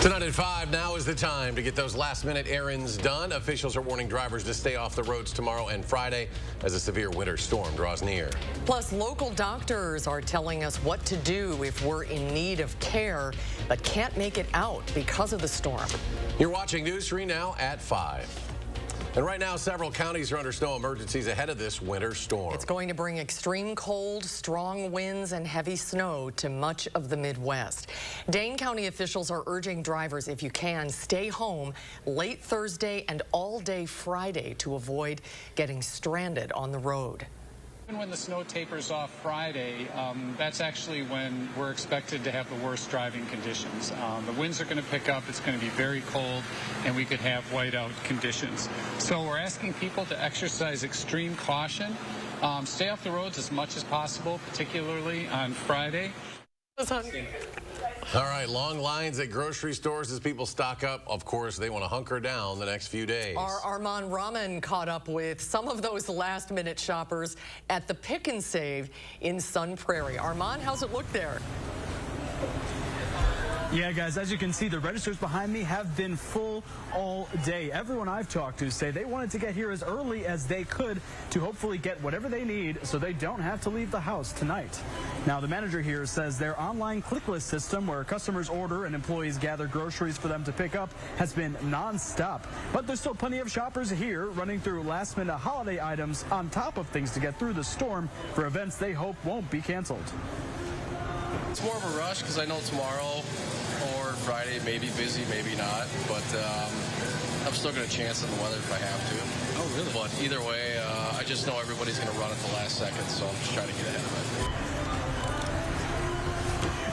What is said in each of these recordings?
Tonight at 5, now is the time to get those last-minute errands done. Officials are warning drivers to stay off the roads tomorrow and Friday as a severe winter storm draws near. Plus, local doctors are telling us what to do if we're in need of care but can't make it out because of the storm. You're watching News 3 now at 5. And right now, several counties are under snow emergencies ahead of this winter storm. It's going to bring extreme cold, strong winds, and heavy snow to much of the Midwest. Dane County officials are urging drivers, if you can, stay home late Thursday and all day Friday to avoid getting stranded on the road. Even when the snow tapers off Friday, that's actually when we're expected to have the worst driving conditions. The winds are going to pick up, it's going to be very cold, and we could have whiteout conditions. So we're asking people to exercise extreme caution, stay off the roads as much as possible, particularly on Friday. All right, long lines at grocery stores as people stock up. Of course, they want to hunker down the next few days. Our Armand Rahman caught up with some of those last-minute shoppers at the Pick and Save in Sun Prairie. Armand, how's it look there? Yeah, guys, as you can see, the registers behind me have been full all day. Everyone I've talked to say they wanted to get here as early as they could to hopefully get whatever they need so they don't have to leave the house tonight. Now, the manager here says their online click list system where customers order and employees gather groceries for them to pick up has been nonstop. But there's still plenty of shoppers here running through last-minute holiday items on top of things to get through the storm for events they hope won't be canceled. It's more of a rush because I know tomorrow or Friday may be busy, maybe not, but I'm still going to chance in the weather if I have to. Oh, really? But either way, I just know everybody's going to run at the last second, so I'm just trying to get ahead of it.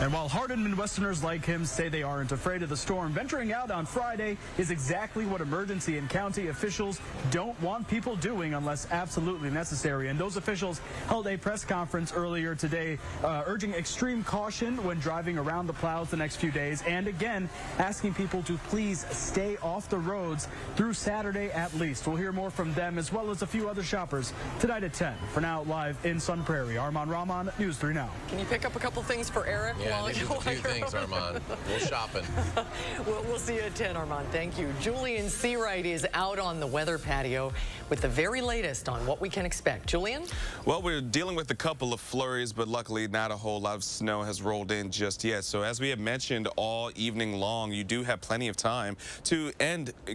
And while hardened Midwesterners like him say they aren't afraid of the storm, venturing out on Friday is exactly what emergency and county officials don't want people doing unless absolutely necessary. And those officials held a press conference earlier today urging extreme caution when driving around the plows the next few days, and again asking people to please stay off the roads through Saturday at least. We'll hear more from them as well as a few other shoppers tonight at 10. For now, live in Sun Prairie, Armand Rahman, News 3 Now. Can you pick up a couple things for Eric? Yeah, a few things, Armand. We'll shopping. We'll see you at 10, Armand. Thank you. Julian Seawright is out on the weather patio with the very latest on what we can expect. Julian? Well, we're dealing with a couple of flurries, but luckily not a whole lot of snow has rolled in just yet. So as we have mentioned all evening long, you do have plenty of time to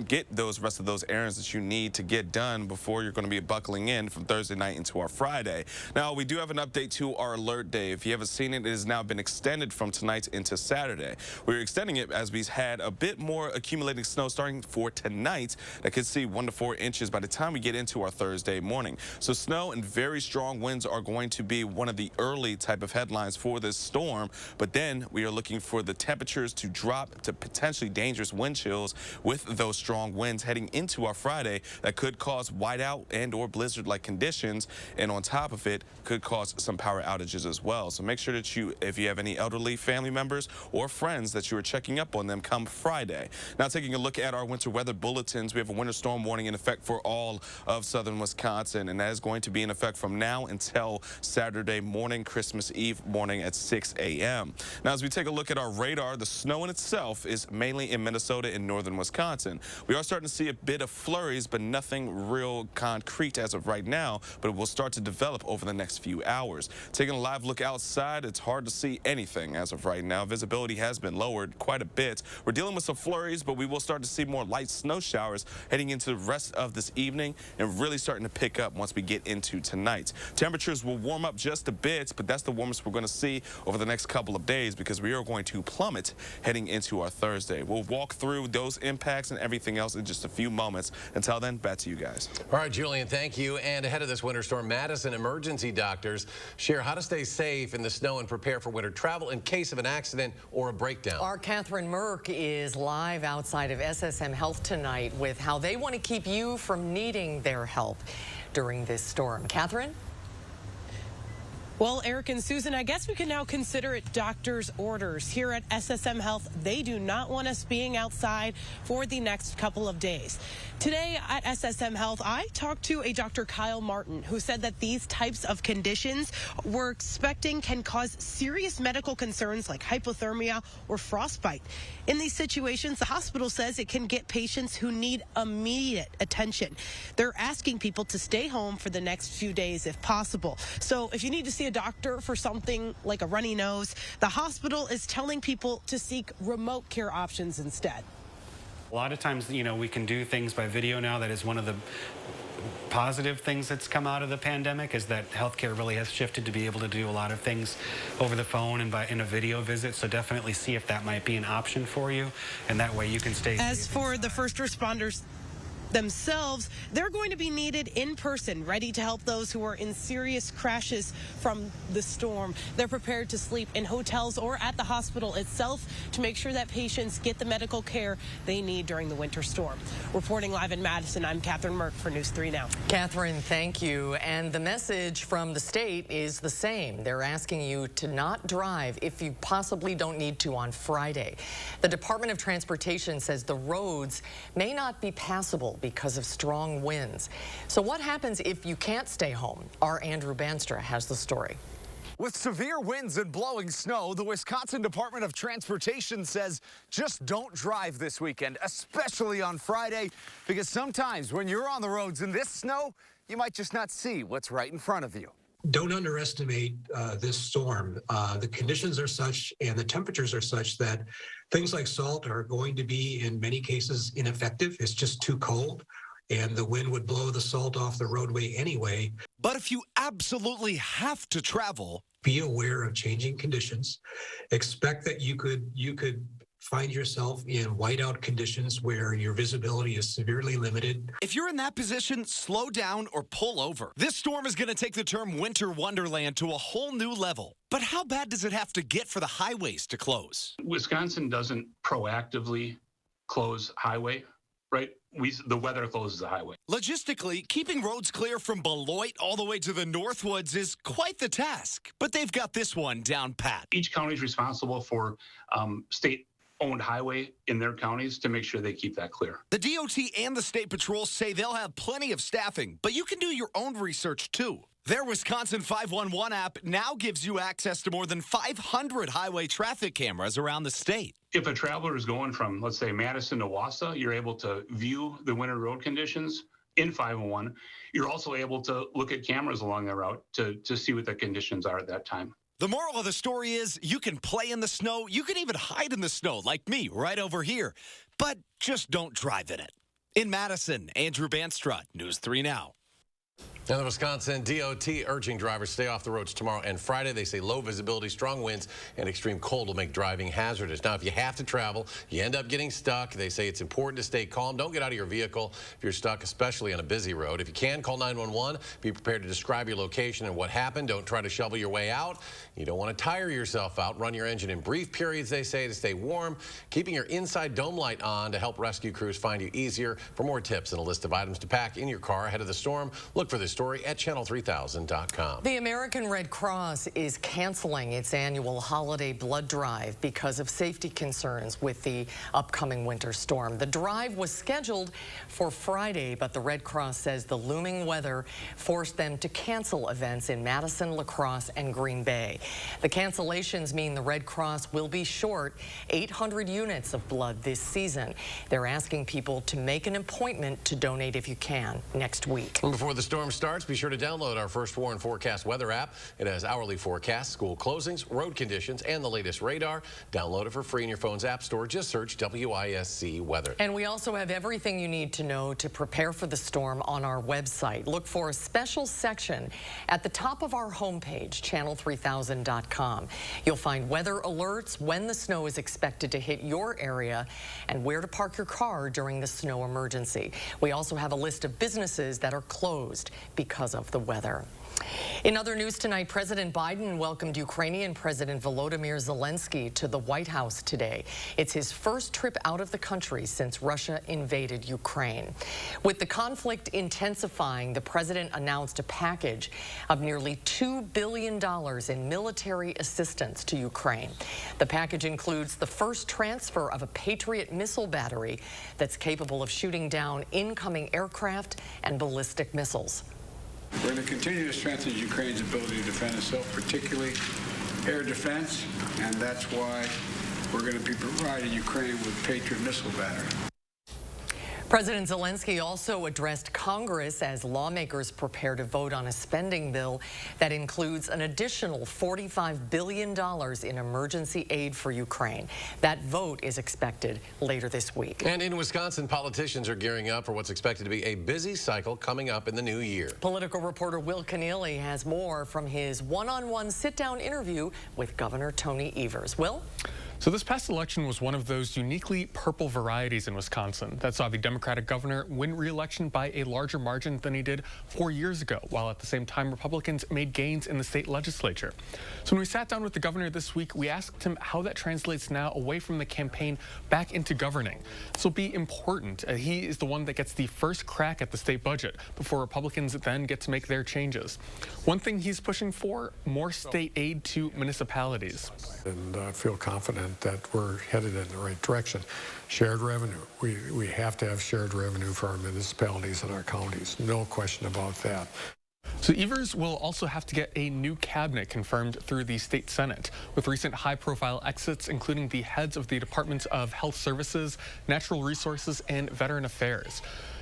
get those rest of those errands that you need to get done before you're going to be buckling in from Thursday night into our Friday. Now, we do have an update to our alert day. If you haven't seen it, it has now been extended from tonight into Saturday. We're extending it as we've had a bit more accumulating snow starting for tonight that could see 1 to 4 inches by the time we get into our Thursday morning. So snow and very strong winds are going to be one of the early type of headlines for this storm, but then we are looking for the temperatures to drop to potentially dangerous wind chills with those strong winds heading into our Friday that could cause whiteout and or blizzard-like conditions, and on top of it could cause some power outages as well. So make sure that if you have any elderly family members or friends that you are checking up on them come Friday. Now, taking a look at our winter weather bulletins, we have a winter storm warning in effect for all of southern Wisconsin, and that is going to be in effect from now until Saturday morning, Christmas Eve morning at 6 a.m. Now, as we take a look at our radar, the snow in itself is mainly in Minnesota and northern Wisconsin. We are starting to see a bit of flurries, but nothing real concrete as of right now, but it will start to develop over the next few hours. Taking a live look outside, it's hard to see anything as of right now. Visibility has been lowered quite a bit. We're dealing with some flurries, but we will start to see more light snow showers heading into the rest of this evening and really starting to pick up once we get into tonight. Temperatures will warm up just a bit, but that's the warmest we're going to see over the next couple of days because we are going to plummet heading into our Thursday. We'll walk through those impacts and everything else in just a few moments. Until then, back to you guys. All right, Julian, thank you. And ahead of this winter storm, Madison emergency doctors share how to stay safe in the snow and prepare for winter travel in case of an accident or a breakdown. Our Catherine Merck is live outside of SSM Health tonight with how they want to keep you from needing their help during this storm. Catherine? Well, Eric and Susan, I guess we can now consider it doctor's orders. Here at SSM Health, they do not want us being outside for the next couple of days. Today at SSM Health, I talked to a Dr. Kyle Martin, who said that these types of conditions we're expecting can cause serious medical concerns like hypothermia or frostbite. In these situations, the hospital says it can get patients who need immediate attention. They're asking people to stay home for the next few days if possible. So if you need to see a doctor for something like a runny nose, the hospital is telling people to seek remote care options instead. A lot of times, we can do things by video now. That is one of the positive things that's come out of the pandemic, is that healthcare really has shifted to be able to do a lot of things over the phone and in a video visit. So definitely see if that might be an option for you, and that way you can stay safe. As for the first responders themselves, they're going to be needed in person, ready to help those who are in serious crashes from the storm. They're prepared to sleep in hotels or at the hospital itself to make sure that patients get the medical care they need during the winter storm. Reporting live in Madison, I'm Catherine Merck for News 3 Now. Catherine, thank you. And the message from the state is the same. They're asking you to not drive if you possibly don't need to on Friday. The Department of Transportation says the roads may not be passable because of strong winds. So what happens if you can't stay home? Our Andrew Banstra has the story. With severe winds and blowing snow, the Wisconsin Department of Transportation says just don't drive this weekend, especially on Friday, because sometimes when you're on the roads in this snow, you might just not see what's right in front of you. Don't underestimate this storm. The conditions are such and the temperatures are such that things like salt are going to be, in many cases, ineffective. It's just too cold, and the wind would blow the salt off the roadway anyway. But if you absolutely have to travel, be aware of changing conditions. Expect that you could find yourself in whiteout conditions where your visibility is severely limited. If you're in that position, slow down or pull over. This storm is going to take the term winter wonderland to a whole new level. But how bad does it have to get for the highways to close? Wisconsin doesn't proactively close highway, right? The weather closes the highway. Logistically, keeping roads clear from Beloit all the way to the Northwoods is quite the task. But they've got this one down pat. Each county is responsible for state-owned highway in their counties to make sure they keep that clear. The DOT and the State Patrol say they'll have plenty of staffing, but you can do your own research too. Their Wisconsin 511 app now gives you access to more than 500 highway traffic cameras around the state. If a traveler is going from, let's say, Madison to Wausau, you're able to view the winter road conditions in 511. You're also able to look at cameras along the route to see what the conditions are at that time. The moral of the story is you can play in the snow. You can even hide in the snow like me right over here. But just don't drive in it. In Madison, Andrew Banstra, News 3 Now. Now, the Wisconsin DOT urging drivers stay off the roads tomorrow and Friday. They say low visibility, strong winds, and extreme cold will make driving hazardous. Now, if you have to travel, you end up getting stuck. They say it's important to stay calm. Don't get out of your vehicle if you're stuck, especially on a busy road. If you can, call 911. Be prepared to describe your location and what happened. Don't try to shovel your way out. You don't want to tire yourself out. Run your engine in brief periods, they say, to stay warm. Keeping your inside dome light on to help rescue crews find you easier. For more tips and a list of items to pack in your car ahead of the storm, look for this story at channel3000.com. The American Red Cross is canceling its annual holiday blood drive because of safety concerns with the upcoming winter storm. The drive was scheduled for Friday, but the Red Cross says the looming weather forced them to cancel events in Madison, La Crosse, and Green Bay. The cancellations mean the Red Cross will be short 800 units of blood this season. They're asking people to make an appointment to donate if you can next week. And before the storm starts, be sure to download our First Warn Forecast weather app. It has hourly forecasts, school closings, road conditions, and the latest radar. Download it for free in your phone's app store. Just search WISC Weather. And we also have everything you need to know to prepare for the storm on our website. Look for a special section at the top of our homepage, channel3000.com. You'll find weather alerts, when the snow is expected to hit your area, and where to park your car during the snow emergency. We also have a list of businesses that are closed because of the weather. In other news tonight, President Biden welcomed Ukrainian President Volodymyr Zelensky to the White House today. It's his first trip out of the country since Russia invaded Ukraine. With the conflict intensifying, the president announced a package of nearly $2 billion in military assistance to Ukraine. The package includes the first transfer of a Patriot missile battery that's capable of shooting down incoming aircraft and ballistic missiles. We're going to continue to strengthen Ukraine's ability to defend itself, particularly air defense, and that's why we're going to be providing Ukraine with Patriot missile battery. President Zelensky also addressed Congress as lawmakers prepare to vote on a spending bill that includes an additional $45 billion in emergency aid for Ukraine. That vote is expected later this week. And in Wisconsin, politicians are gearing up for what's expected to be a busy cycle coming up in the new year. Political reporter Will Keneally has more from his one-on-one sit-down interview with Governor Tony Evers. Will? So this past election was one of those uniquely purple varieties in Wisconsin that saw the Democratic governor win re-election by a larger margin than he did 4 years ago, while at the same time Republicans made gains in the state legislature. So when we sat down with the governor this week, we asked him how that translates now away from the campaign back into governing. This will be important. He is the one that gets the first crack at the state budget before Republicans then get to make their changes. One thing he's pushing for, more state aid to municipalities. And I feel confident that we're headed in the right direction. Shared revenue. We have to have shared revenue for our municipalities and our counties. No question about that. So Evers will also have to get a new cabinet confirmed through the state Senate, with recent high-profile exits, including the heads of the Departments of Health Services, Natural Resources, and Veteran Affairs.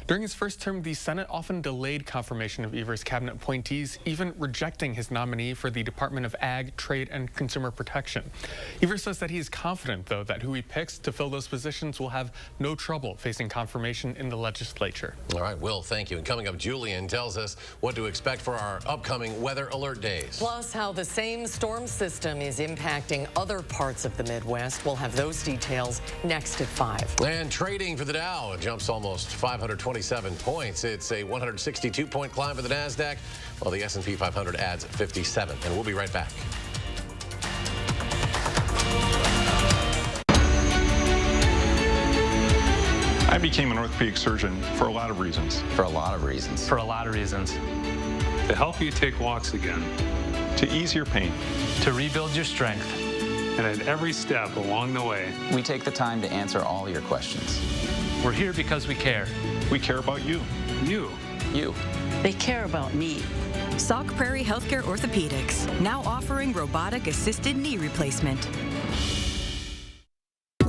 During his first term, the Senate often delayed confirmation of Evers' cabinet appointees, even rejecting his nominee for the Department of Ag, Trade, and Consumer Protection. Evers says that he is confident, though, that who he picks to fill those positions will have no trouble facing confirmation in the legislature. All right, Will, thank you. And coming up, Julian tells us what to expect for our upcoming weather alert days. Plus, how the same storm system is impacting other parts of the Midwest. We'll have those details next at 5. And trading for the Dow jumps almost 527 points. It's a 162-point climb for the NASDAQ, while the S&P 500 adds 57. And we'll be right back. I became an orthopedic surgeon for a lot of reasons. For a lot of reasons. For a lot of reasons. To help you take walks again. To ease your pain. To rebuild your strength. And at every step along the way, we take the time to answer all your questions. We're here because we care. We care about you. You. You. They care about me. Sauk Prairie Healthcare Orthopedics, now offering robotic-assisted knee replacement.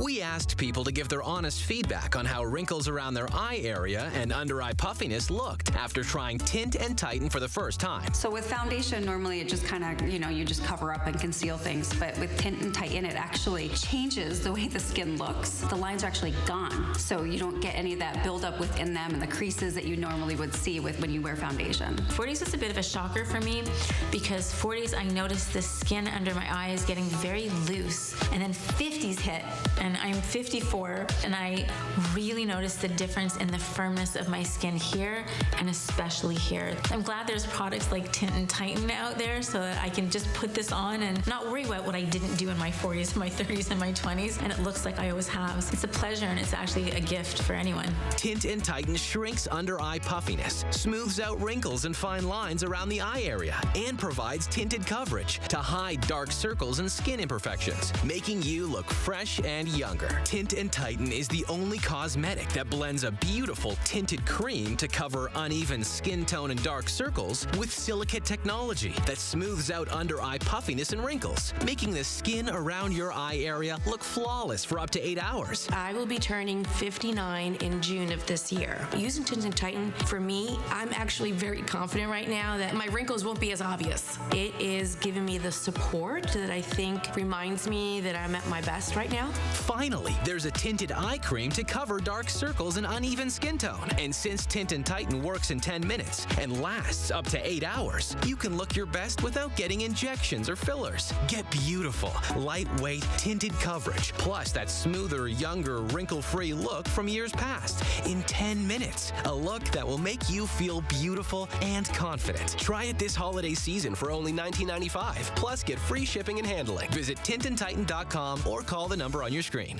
We asked people to give their honest feedback on how wrinkles around their eye area and under-eye puffiness looked after trying Tint and Tighten for the first time. So with foundation, normally it just kind of, you just cover up and conceal things. But with Tint and Tighten, it actually changes the way the skin looks. The lines are actually gone. So you don't get any of that buildup within them and the creases that you normally would see when you wear foundation. 40s is a bit of a shocker for me because 40s, I noticed the skin under my eye is getting very loose. And then 50s hit, and I'm 54, and I really noticed the difference in the firmness of my skin here, and especially here. I'm glad there's products like Tint and Tighten out there so that I can just put this on and not worry about what I didn't do in my 40s, my 30s, and my 20s, and it looks like I always have. It's a pleasure, and it's actually a gift for anyone. Tint and Tighten shrinks under-eye puffiness, smooths out wrinkles and fine lines around the eye area, and provides tinted coverage to hide dark circles and skin imperfections, making you look fresh and younger. Tint and Tighten is the only cosmetic that blends a beautiful tinted cream to cover uneven skin tone and dark circles with silicate technology that smooths out under-eye puffiness and wrinkles, making the skin around your eye area look flawless for up to 8 hours. I will be turning 59 in June of this year. Using Tint and Tighten, for me, I'm actually very confident right now that my wrinkles won't be as obvious. It is giving me the support that I think reminds me that I'm at my best right now. Find Finally, there's a tinted eye cream to cover dark circles and uneven skin tone. And since Tint and Tighten works in 10 minutes and lasts up to 8 hours, you can look your best without getting injections or fillers. Get beautiful, lightweight, tinted coverage, plus that smoother, younger, wrinkle-free look from years past in 10 minutes. A look that will make you feel beautiful and confident. Try it this holiday season for only $19.95, plus get free shipping and handling. Visit tintandtighten.com or call the number on your screen.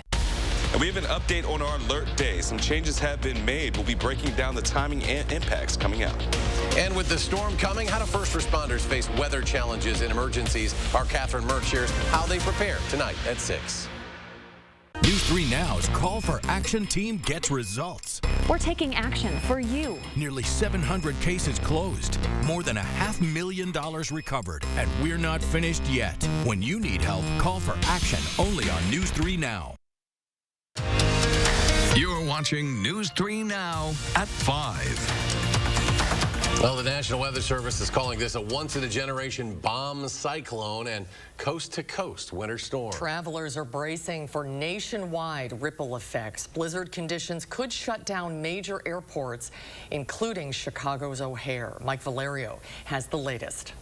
And we have an update on our alert day. Some changes have been made. We'll be breaking down the timing and impacts coming out. And with the storm coming, how do first responders face weather challenges and emergencies? Our Catherine Merch shares how they prepare tonight at 6. News 3 Now's Call for Action team gets results. We're taking action for you. Nearly 700 cases closed, more than $500,000 recovered, and we're not finished yet. When you need help, call for action only on News 3 Now. You're watching News 3 Now at 5. Well, the National Weather Service is calling this a once-in-a-generation bomb cyclone and coast-to-coast winter storm. Travelers are bracing for nationwide ripple effects. Blizzard conditions could shut down major airports, including Chicago's O'Hare. Mike Valerio has the latest.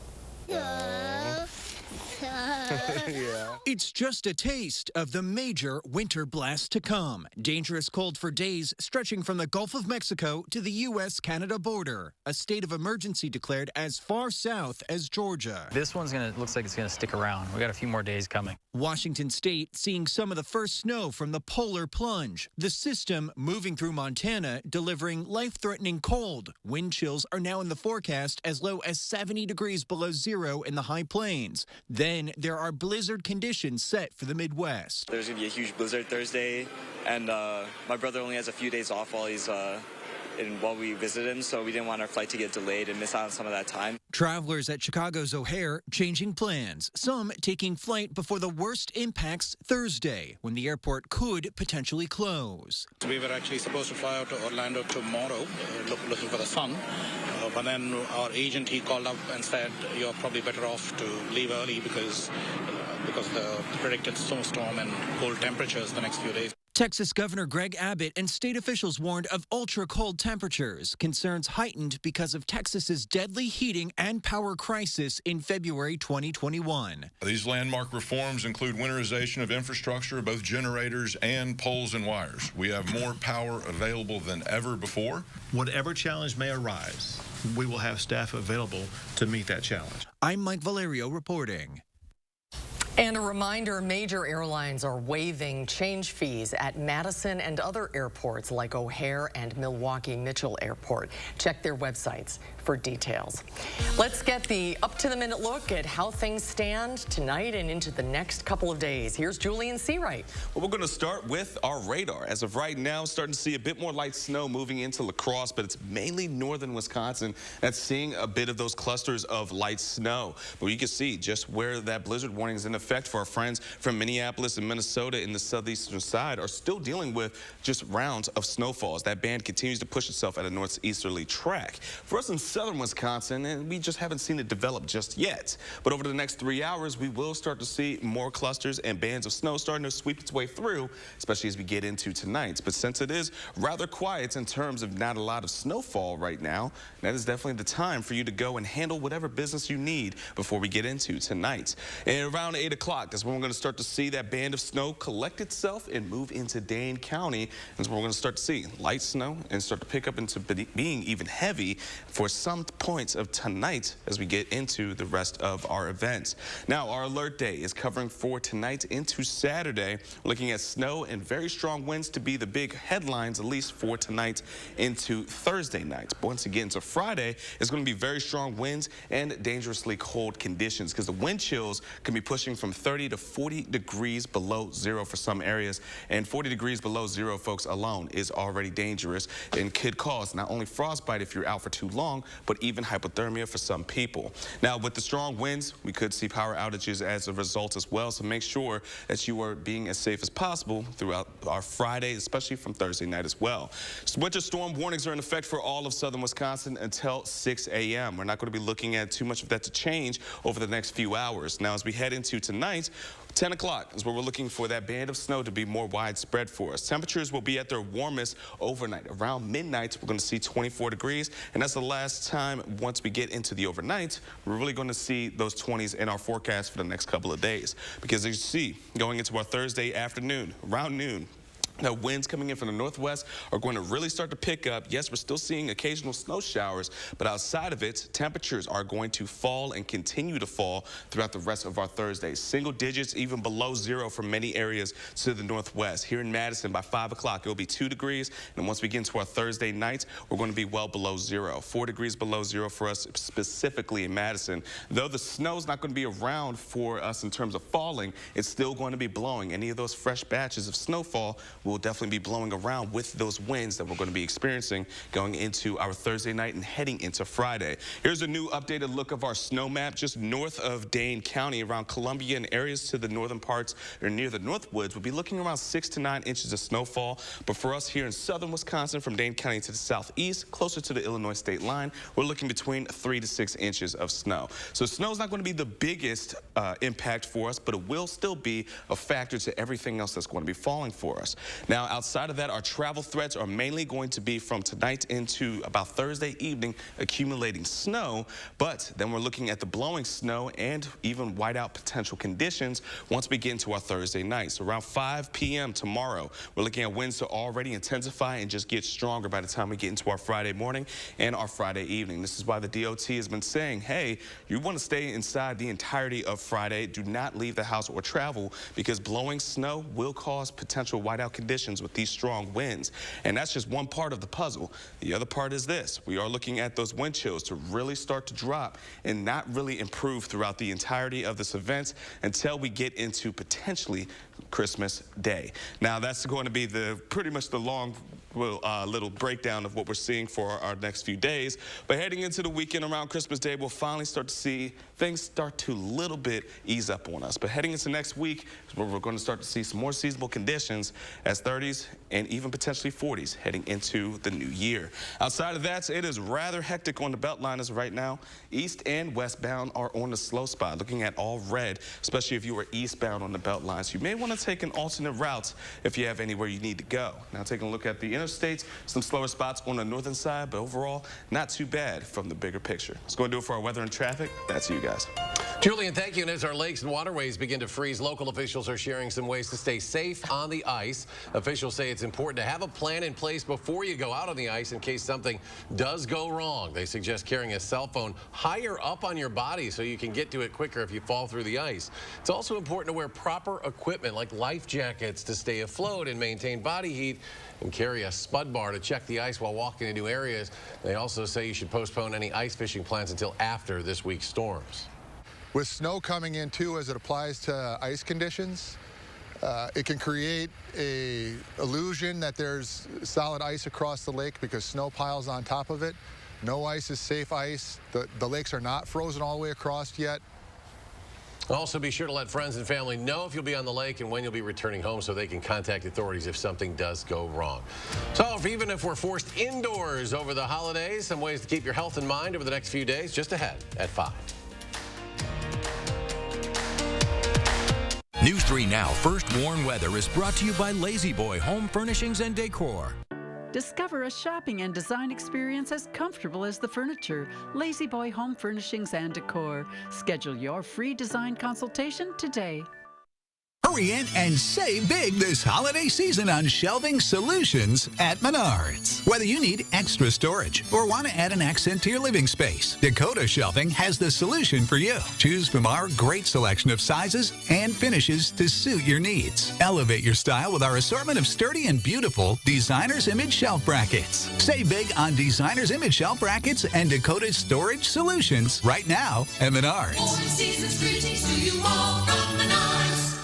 It's just a taste of the major winter blast to come. Dangerous cold for days, stretching from the Gulf of Mexico to the U.S.-Canada border. A state of emergency declared as far south as Georgia. This one's looks like it's gonna stick around. We got a few more days coming. Washington State seeing some of the first snow from the polar plunge. The system moving through Montana, delivering life-threatening cold. Wind chills are now in the forecast as low as 70 degrees below zero in the high plains. Then there are blizzard conditions set for the Midwest. There's going to be a huge blizzard Thursday, and my brother only has a few days off while he's while we visit him, so we didn't want our flight to get delayed and miss out on some of that time. Travelers at Chicago's O'Hare changing plans, some taking flight before the worst impacts Thursday, when the airport could potentially close. We were actually supposed to fly out to Orlando tomorrow, looking for the sun, but then our agent, he called up and said, you're probably better off to leave early because the predicted snowstorm and cold temperatures the next few days. Texas Governor Greg Abbott and state officials warned of ultra-cold temperatures, concerns heightened because of Texas's deadly heating and power crisis in February 2021. These landmark reforms include winterization of infrastructure, both generators and poles and wires. We have more power available than ever before. Whatever challenge may arise, we will have staff available to meet that challenge. I'm Mike Valerio reporting. And a reminder, major airlines are waiving change fees at Madison and other airports like O'Hare and Milwaukee Mitchell Airport. Check their websites for details. Let's get the up-to-the-minute look at how things stand tonight and into the next couple of days. Here's Julian Seawright. Well, we're going to start with our radar. As of right now, starting to see a bit more light snow moving into La Crosse, but it's mainly northern Wisconsin that's seeing a bit of those clusters of light snow. But you can see just where that blizzard warning is in effect for our friends from Minneapolis and Minnesota in the southeastern side are still dealing with just rounds of snowfalls. That band continues to push itself at a northeasterly track. For us in southern Wisconsin, and we just haven't seen it develop just yet. But over the next 3 hours, we will start to see more clusters and bands of snow starting to sweep its way through, especially as we get into tonight. But since it is rather quiet in terms of not a lot of snowfall right now, that is definitely the time for you to go and handle whatever business you need before we get into tonight. And around 8 o'clock, that's when we're going to start to see that band of snow collect itself and move into Dane County. That's where we're going to start to see light snow and start to pick up into being even heavy for some points of tonight as we get into the rest of our events. Now, our alert day is covering for tonight into Saturday. We're looking at snow and very strong winds to be the big headlines, at least for tonight into Thursday night. But once again, to Friday, it's going to be very strong winds and dangerously cold conditions because the wind chills can be pushing from 30 to 40 degrees below zero for some areas, and 40 degrees below zero, folks, alone is already dangerous and could cause not only frostbite if you're out for too long, but even hypothermia for some people. Now, with the strong winds, we could see power outages as a result as well, so make sure that you are being as safe as possible throughout our Friday, especially from Thursday night as well. Winter storm warnings are in effect for all of southern Wisconsin until 6 a.m. We're not going to be looking at too much of that to change over the next few hours. Now, as we head into tonight, tonight, 10 o'clock is where we're looking for that band of snow to be more widespread for us. Temperatures will be at their warmest overnight. Around midnight, we're going to see 24 degrees, and that's the last time once we get into the overnight, we're really going to see those 20s in our forecast for the next couple of days. Because as you see, going into our Thursday afternoon, around noon, now, winds coming in from the northwest are going to really start to pick up. Yes, we're still seeing occasional snow showers, but outside of it, temperatures are going to fall and continue to fall throughout the rest of our Thursday. Single digits, even below zero for many areas to the northwest. Here in Madison, by 5 o'clock, it'll be 2 degrees. And once we get into our Thursday night, we're going to be well below zero. 4 degrees below zero for us, specifically in Madison. Though the snow's not going to be around for us in terms of falling, it's still going to be blowing. Any of those fresh batches of snowfall will definitely be blowing around with those winds that we're going to be experiencing going into our Thursday night and heading into Friday. Here's a new updated look of our snow map just north of Dane County, around Columbia and areas to the northern parts or near the Northwoods. We'll be looking around 6 to 9 inches of snowfall. But for us here in southern Wisconsin, from Dane County to the southeast, closer to the Illinois state line, we're looking between 3 to 6 inches of snow. So snow's not going to be the biggest impact for us, but it will still be a factor to everything else that's going to be falling for us. Now, outside of that, our travel threats are mainly going to be from tonight into about Thursday evening, accumulating snow. But then we're looking at the blowing snow and even whiteout potential conditions once we get into our Thursday night. So around 5 p.m. tomorrow, we're looking at winds to already intensify and just get stronger by the time we get into our Friday morning and our Friday evening. This is why the DOT has been saying, hey, you want to stay inside the entirety of Friday. Do not leave the house or travel, because blowing snow will cause potential whiteout conditions with these strong winds. And that's just one part of the puzzle. The other part is this. We are looking at those wind chills to really start to drop and not really improve throughout the entirety of this event until we get into potentially Christmas Day. Now, that's going to be pretty much the long little breakdown of what we're seeing for our next few days. But heading into the weekend around Christmas Day, we'll finally start to see things start to little bit ease up on us. But heading into next week is where we're going to start to see some more seasonable conditions as 30s and even potentially 40s heading into the new year. Outside of that, it is rather hectic on the Beltliners right now. East and westbound are on the slow spot, looking at all red, especially if you are eastbound on the Beltlines. You may want to take an alternate route if you have anywhere you need to go. Now, taking a look at the interstates, some slower spots on the northern side, but overall, not too bad from the bigger picture. That's going to do it for our weather and traffic. That's you guys. Julian, thank you. And as our lakes and waterways begin to freeze, local officials are sharing some ways to stay safe on the ice. Officials say it's important to have a plan in place before you go out on the ice in case something does go wrong. They suggest carrying a cell phone higher up on your body so you can get to it quicker if you fall through the ice. It's also important to wear proper equipment like life jackets to stay afloat and maintain body heat, and carry a spud bar to check the ice while walking into areas. They also say you should postpone any ice fishing plans until after this week's storms. With snow coming in too, as it applies to ice conditions, it can create a illusion that there's solid ice across the lake because snow piles on top of it. No ice is safe ice. The lakes are not frozen all the way across yet. Also, be sure to let friends and family know if you'll be on the lake and when you'll be returning home so they can contact authorities if something does go wrong. So even if we're forced indoors over the holidays, some ways to keep your health in mind over the next few days, just ahead at 5. News 3 Now First Warn Weather is brought to you by Lazy Boy Home Furnishings and Decor. Discover a shopping and design experience as comfortable as the furniture. Lazy Boy Home Furnishings and Decor. Schedule your free design consultation today. Hurry in and save big this holiday season on shelving solutions at Menards. Whether you need extra storage or want to add an accent to your living space, Dakota Shelving has the solution for you. Choose from our great selection of sizes and finishes to suit your needs. Elevate your style with our assortment of sturdy and beautiful Designer's Image Shelf Brackets. Save big on Designer's Image Shelf Brackets and Dakota Storage Solutions right now at Menards. Morning season's greetings to you all from Menards.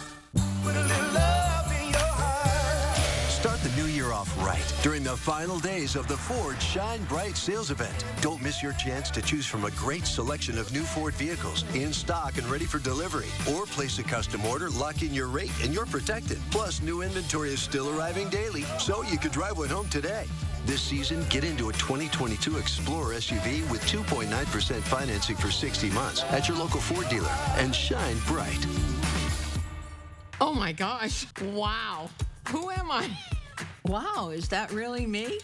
Start the new year off right during the final days of the Ford Shine Bright sales event. Don't miss your chance to choose from a great selection of new Ford vehicles in stock and ready for delivery. Or place a custom order, lock in your rate, and you're protected. Plus, new inventory is still arriving daily, so you could drive one home today. This season, get into a 2022 Explorer SUV with 2.9% financing for 60 months at your local Ford dealer and shine bright. Oh my gosh. Wow. Who am I? Wow, is that really me?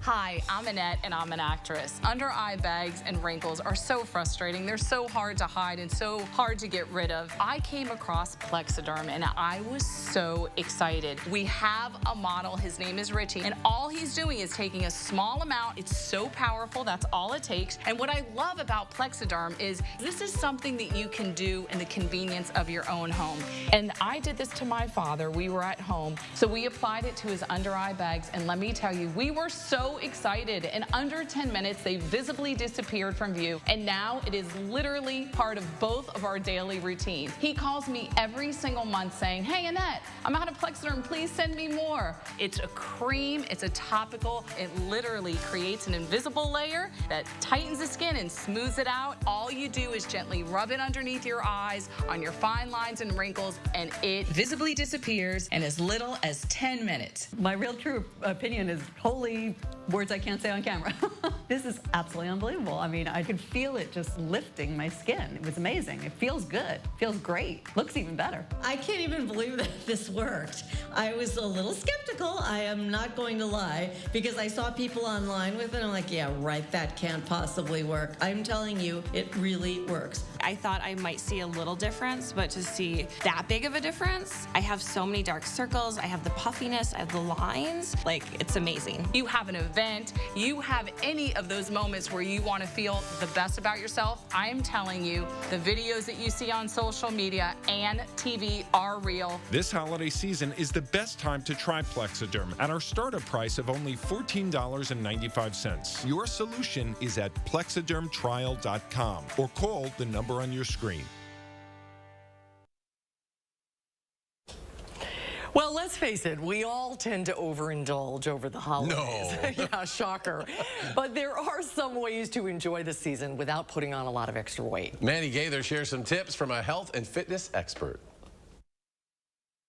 Hi, I'm Annette, and I'm an actress. Under-eye bags and wrinkles are so frustrating. They're so hard to hide and so hard to get rid of. I came across Plexiderm, and I was so excited. We have a model. His name is Richie, and all he's doing is taking a small amount. It's so powerful. That's all it takes. And what I love about Plexiderm is this is something that you can do in the convenience of your own home. And I did this to my father. We were at home, so we applied it to his under-eye bags, and let me tell you, we were so excited. In under 10 minutes, they visibly disappeared from view, and now it is literally part of both of our daily routines. He calls me every single month saying, "Hey, Annette, I'm out of Plexiderm. Please send me more." It's a cream. It's a topical. It literally creates an invisible layer that tightens the skin and smooths it out. All you do is gently rub it underneath your eyes, on your fine lines and wrinkles, and it visibly disappears in as little as 10 minutes. My real true opinion is holy words I can't say on camera. This is absolutely unbelievable. I mean, I could feel it just lifting my skin. It was amazing. It feels good. Feels great. Looks even better. I can't even believe that this worked. I was a little skeptical, I am not going to lie, because I saw people online with it, and I'm like, yeah, right, that can't possibly work. I'm telling you, it really works. I thought I might see a little difference, but to see that big of a difference, I have so many dark circles, I have the puffiness, I have the lines, like, it's amazing. You have an event, you have any of those moments where you want to feel the best about yourself, I'm telling you, the videos that you see on social media and TV are real. This holiday season is the best time to try Plexiderm at our startup price of only $14.95. Your solution is at plexidermtrial.com or call the number on your screen. Well, let's face it, we all tend to overindulge over the holidays. No. Yeah, shocker. But there are some ways to enjoy the season without putting on a lot of extra weight. Mandy Gaither shares some tips from a health and fitness expert.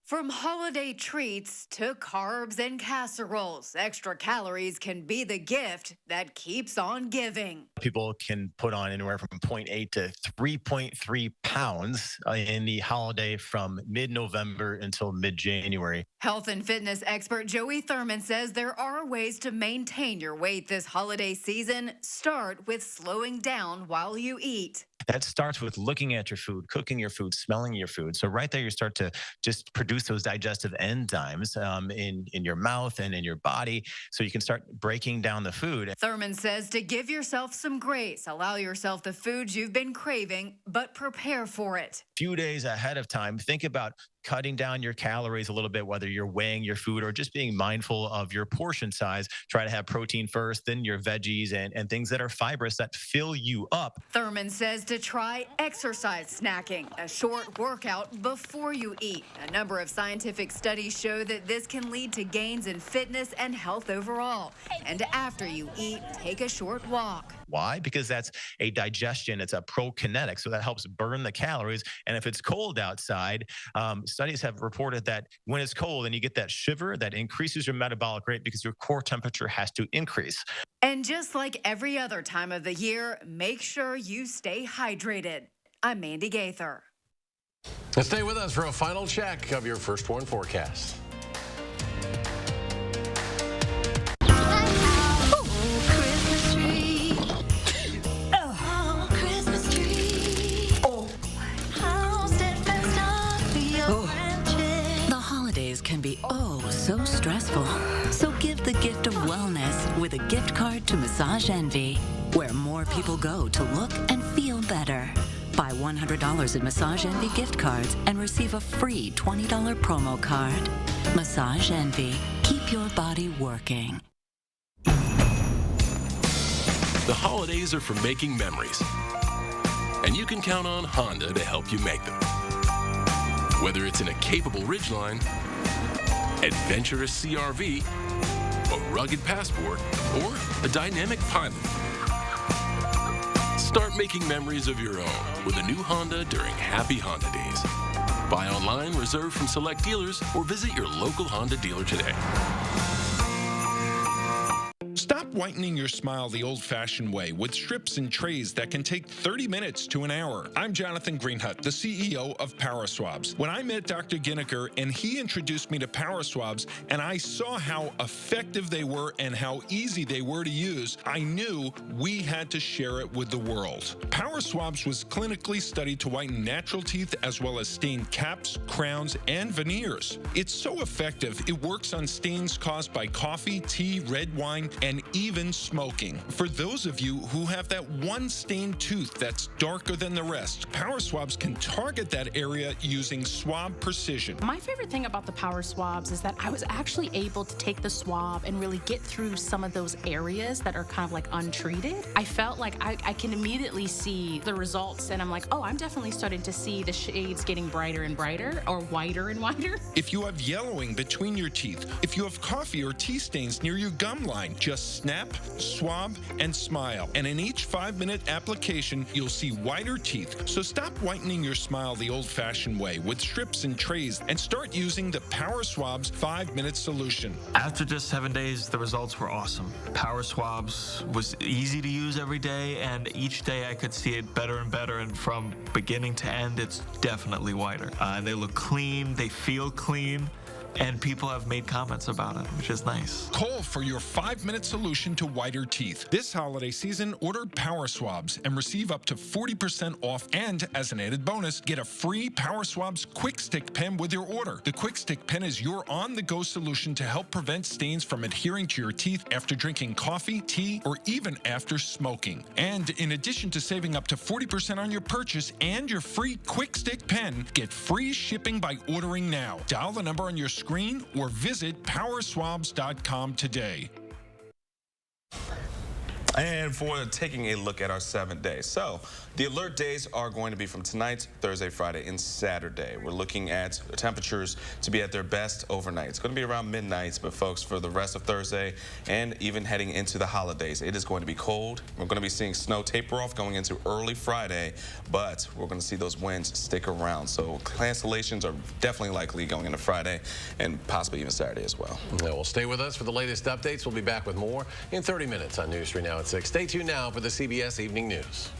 From holiday treats to carbs and casseroles, extra calories can be the gift that keeps on giving. People can put on anywhere from 0.8 to 3.3 pounds in the holiday from mid-November until mid-January. Health and fitness expert Joey Thurman says there are ways to maintain your weight this holiday season. Start with slowing down while you eat. That starts with looking at your food, cooking your food, smelling your food. So right there, you start to just produce those digestive enzymes in your mouth and in your body, so you can start breaking down the food. Thurman says to give yourself some grace, allow yourself the foods you've been craving, but prepare for it. Few days ahead of time, think about cutting down your calories a little bit, whether you're weighing your food or just being mindful of your portion size. Try to have protein first, then your veggies and things that are fibrous that fill you up. Thurman says to try exercise snacking, a short workout before you eat. A number of scientific studies show that this can lead to gains in fitness and health overall. And after you eat, take a short walk. Why? Because that's a digestion. It's a prokinetic, so that helps burn the calories. And if it's cold outside, studies have reported that when it's cold and you get that shiver, that increases your metabolic rate because your core temperature has to increase. And just like every other time of the year, make sure you stay hydrated. I'm Mandy Gaither. And stay with us for a final check of your First Warn forecast. Can be so stressful. So give the gift of wellness with a gift card to Massage Envy, where more people go to look and feel better. Buy $100 in Massage Envy gift cards and receive a free $20 promo card. Massage Envy. Keep your body working. The holidays are for making memories, and you can count on Honda to help you make them. Whether it's in a capable Ridgeline, adventurous CR-V, a rugged Passport, or a dynamic Pilot. Start making memories of your own with a new Honda during Happy Honda Days. Buy online, reserve from select dealers, or visit your local Honda dealer today. Stop whitening your smile the old-fashioned way with strips and trays that can take 30 minutes to an hour. I'm Jonathan Greenhut, the CEO of Power Swabs. When I met Dr. Ginniker and he introduced me to Power Swabs and I saw how effective they were and how easy they were to use, I knew we had to share it with the world. Power Swabs was clinically studied to whiten natural teeth as well as stain caps, crowns, and veneers. It's so effective, it works on stains caused by coffee, tea, red wine, and even smoking. For those of you who have that one stained tooth that's darker than the rest, Power Swabs can target that area using swab precision. My favorite thing about the Power Swabs is that I was actually able to take the swab and really get through some of those areas that are kind of like untreated. I felt like I can immediately see the results, and I'm like, oh, I'm definitely starting to see the shades getting brighter and brighter, or whiter and whiter. If you have yellowing between your teeth, if you have coffee or tea stains near your gum line, just snap, swab, and smile. And in each 5-minute application, you'll see whiter teeth. So stop whitening your smile the old-fashioned way with strips and trays and start using the Power Swabs 5-minute solution. After just 7 days, the results were awesome. Power Swabs was easy to use every day, and each day I could see it better and better, and from beginning to end, it's definitely whiter. They look clean, they feel clean, and people have made comments about it, which is nice. Call for your 5-minute solution to whiter teeth. This holiday season, order Power Swabs and receive up to 40% off, and as an added bonus, get a free Power Swabs Quick Stick Pen with your order. The Quick Stick Pen is your on-the-go solution to help prevent stains from adhering to your teeth after drinking coffee, tea, or even after smoking. And in addition to saving up to 40% on your purchase and your free Quick Stick Pen, get free shipping by ordering now. Dial the number on your screen or visit powerswabs.com today. And for taking a look at our 7 days. So the alert days are going to be from tonight, Thursday, Friday, and Saturday. We're looking at the temperatures to be at their best overnight. It's going to be around midnight, but folks, for the rest of Thursday and even heading into the holidays, it is going to be cold. We're going to be seeing snow taper off going into early Friday, but we're going to see those winds stick around. So cancellations are definitely likely going into Friday and possibly even Saturday as well. Yeah, well, stay with us for the latest updates. We'll be back with more in 30 minutes on News 3 Now at 6. Stay tuned now for the CBS Evening News.